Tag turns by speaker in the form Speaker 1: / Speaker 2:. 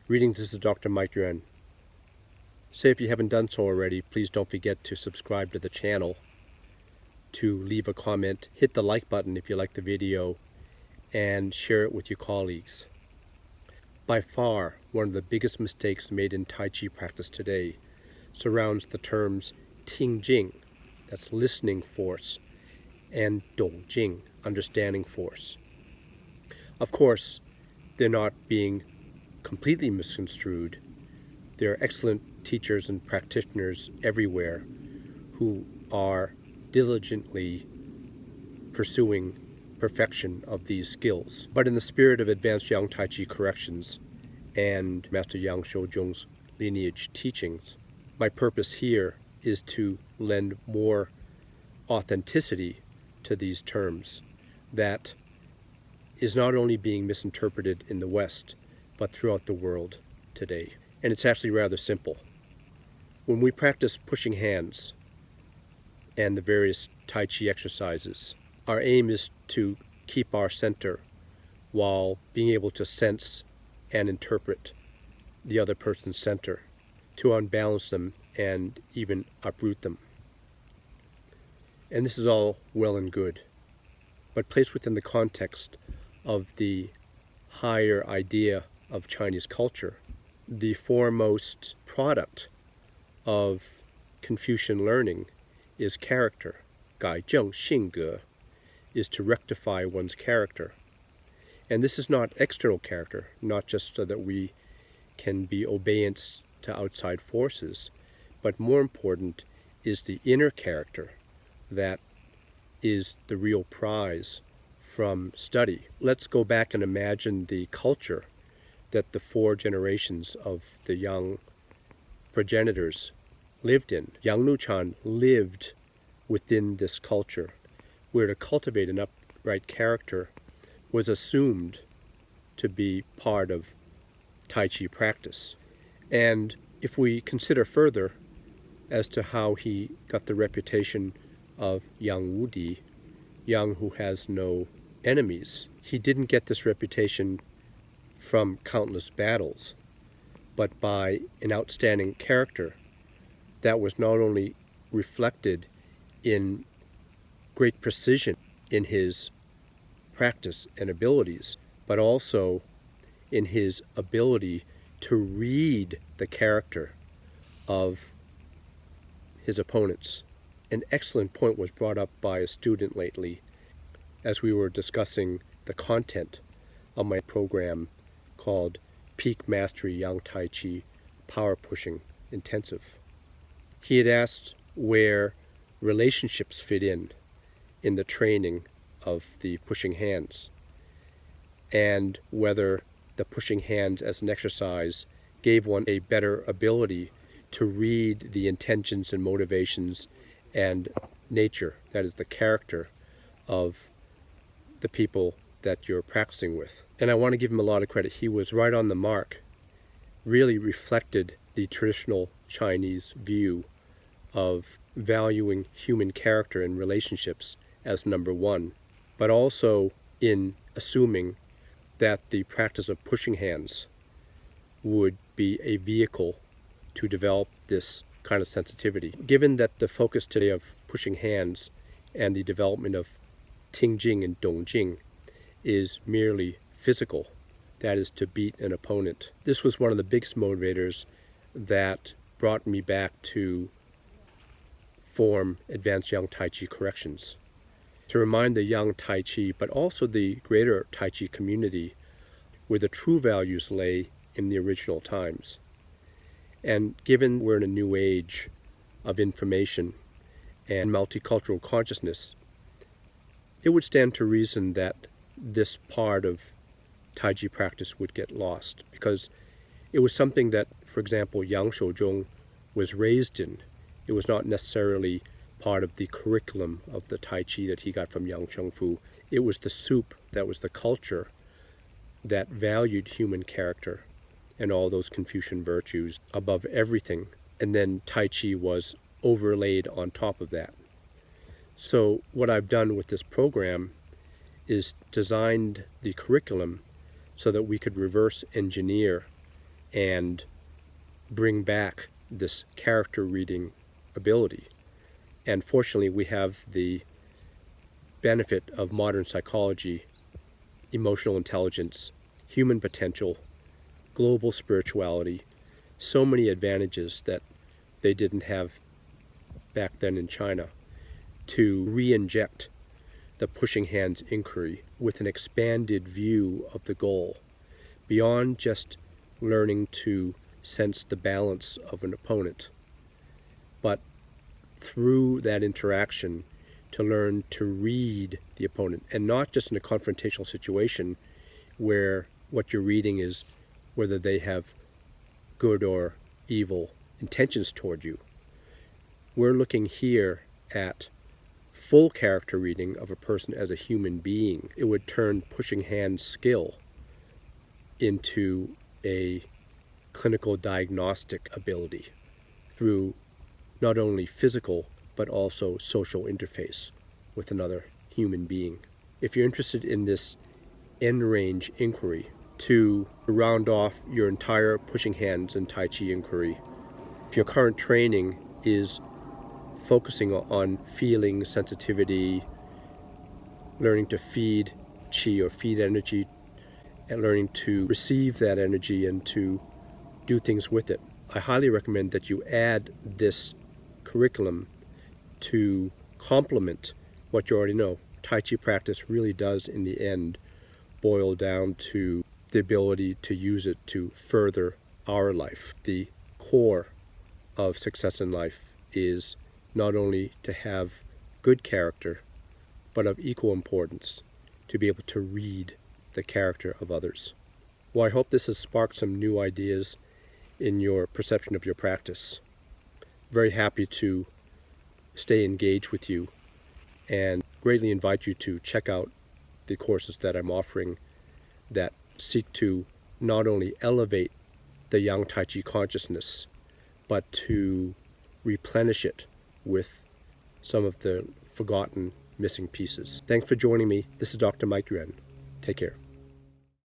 Speaker 1: Greetings, this is Dr. Mike Yuan. Say if you haven't done so already, please don't forget to subscribe to the channel, to leave a comment, hit the like button if you like the video, and share it with your colleagues. By far, one of the biggest mistakes made in Tai Chi practice today surrounds the terms Ting Jing, that's listening force, and Dong Jing, understanding force. Of course, they're not being completely misconstrued. There are excellent teachers and practitioners everywhere who are diligently pursuing perfection of these skills. But in the spirit of advanced Yang Tai Chi corrections and Master Yang Shouzhong's lineage teachings, my purpose here is to lend more authenticity to these terms that is not only being misinterpreted in the West, but throughout the world today. And it's actually rather simple. When we practice pushing hands and the various Tai Chi exercises, our aim is to keep our center while being able to sense and interpret the other person's center, to unbalance them and even uproot them. And this is all well and good, but placed within the context of the higher idea of Chinese culture, the foremost product of Confucian learning is character. 改正性格 is to rectify one's character. And this is not external character, not just so that we can be obedience to outside forces, but more important is the inner character that is the real prize from study. Let's go back and imagine the culture that the 4 generations of the Yang progenitors lived in. Yang Luchan lived within this culture, where to cultivate an upright character was assumed to be part of Tai Chi practice. And if we consider further as to how he got the reputation of Yang Wudi, Yang who has no enemies, he didn't get this reputation from countless battles, but by an outstanding character that was not only reflected in great precision in his practice and abilities, but also in his ability to read the character of his opponents. An excellent point was brought up by a student lately as we were discussing the content of my program called Peak Mastery Yang Tai Chi Power Pushing Intensive. He had asked where relationships fit in the training of the pushing hands, and whether the pushing hands as an exercise gave one a better ability to read the intentions and motivations and nature, that is the character of the people that you're practicing with. And I want to give him a lot of credit. He was right on the mark, really reflected the traditional Chinese view of valuing human character and relationships as number one, but also in assuming that the practice of pushing hands would be a vehicle to develop this kind of sensitivity. Given that the focus today of pushing hands and the development of Ting Jing and Dong Jing is merely physical, that is to beat an opponent, this was one of the biggest motivators that brought me back to form Advanced Yang Tai Chi corrections, to remind the Yang Tai Chi, but also the greater Tai Chi community, where the true values lay in the original times. And given we're in a new age of information and multicultural consciousness, it would stand to reason that this part of Tai Chi practice would get lost, because it was something that, for example, Yang Shouzhong was raised in. It was not necessarily part of the curriculum of the Tai Chi that he got from Yang Chengfu. It was the soup, that was the culture that valued human character and all those Confucian virtues above everything. And then Tai Chi was overlaid on top of that. So what I've done with this program is designed the curriculum so that we could reverse engineer and bring back this character reading ability. And fortunately, we have the benefit of modern psychology, emotional intelligence, human potential, global spirituality, so many advantages that they didn't have back then in China, to re-inject the pushing hands inquiry with an expanded view of the goal, beyond just learning to sense the balance of an opponent, but through that interaction to learn to read the opponent, and not just in a confrontational situation where what you're reading is whether they have good or evil intentions toward you. We're looking here at full character reading of a person as a human being. It would turn pushing hands skill into a clinical diagnostic ability through not only physical but also social interface with another human being. If you're interested in this end range inquiry to round off your entire pushing hands and Tai Chi inquiry, if your current training is focusing on feeling sensitivity, learning to feed Qi or feed energy, and learning to receive that energy and to do things with it, I highly recommend that you add this curriculum to complement what you already know. Tai Chi practice really does, in the end, boil down to the ability to use it to further our life. The core of success in life is not only to have good character, but of equal importance to be able to read the character of others. Well, I hope this has sparked some new ideas in your perception of your practice. Very happy to stay engaged with you and greatly invite you to check out the courses that I'm offering that seek to not only elevate the Yang Tai Chi consciousness, but to replenish it with some of the forgotten, missing pieces. Thanks for joining me. This is Dr. Mike Yuan. Take care.